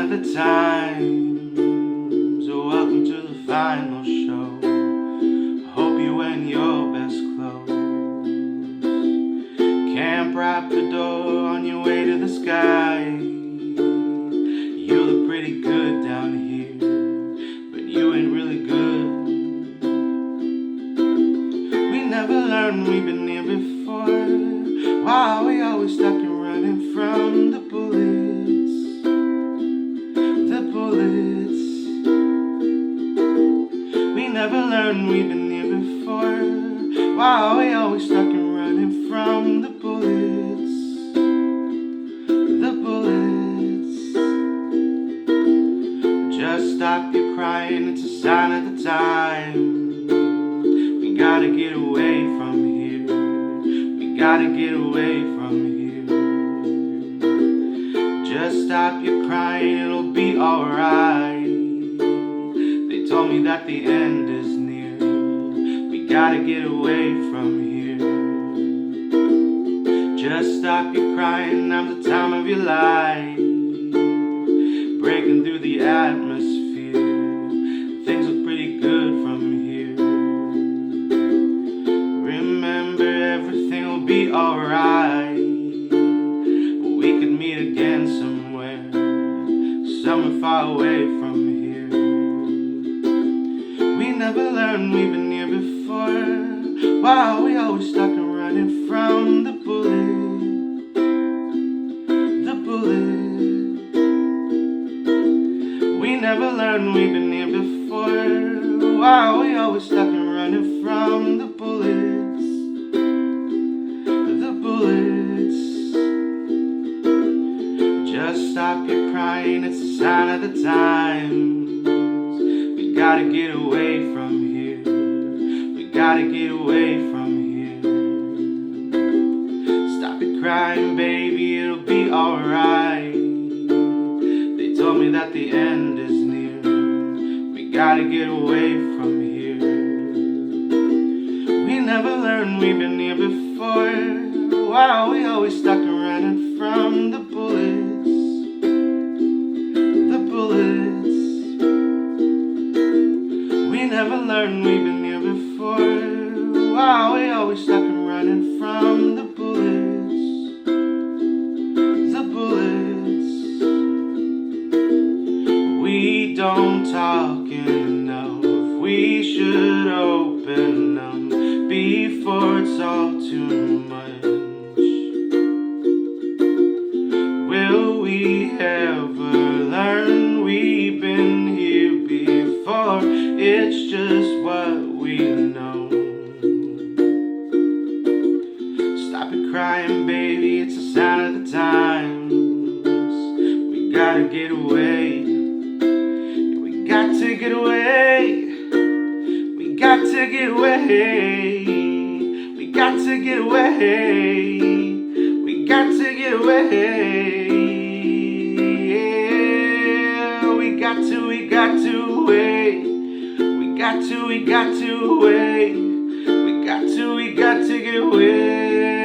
of the times. So welcome to the final show. I hope you're wearing your best clothes. Camp right the door on your way to the sky. You look pretty good down here, but you ain't really good. We never learned, we've been here before. Why are we always stuck and running from the bullets? The bullets. We never learned, we've been here before. Why are we always stuck and running from the bullets? The bullets. Just stop your crying, it's a sign of the time. We gotta get away from here. We gotta get away from here. Just stop your crying, it'll be alright. They told me that the end is near. We gotta get away from here. Just stop your crying, now's the time of your life. Breaking through the atmosphere, things look pretty good from here. Remember, everything will be alright. We could meet again somewhere far away from here. We never learned, we've been here before. Why are we always stuck and running from the bullet? The bullet. We never learned, we've been here before. Why are we always stuck and running from the bullets? The bullets. Just stop your crying, it's a sign of the times. We gotta get away from here. We gotta get away from here. Stop your crying, baby, it'll be alright. They told me that the end is near. We gotta get away from here. We never learned, we've been here before. Why are we always stuck and running from the bullets? The bullets. We never learned, we've been here before. Why are we always stuck and running from the bullets? The bullets. We don't talk enough. We should open up before it's all too much. Will we ever learn? We've been here before. It's just what we know. Stop it crying, baby, it's a sign of the times. We gotta get away. We got to get away. We got to get away. We got to get away. We got to get away. Yeah, we got to away. We got to away. We got to get away.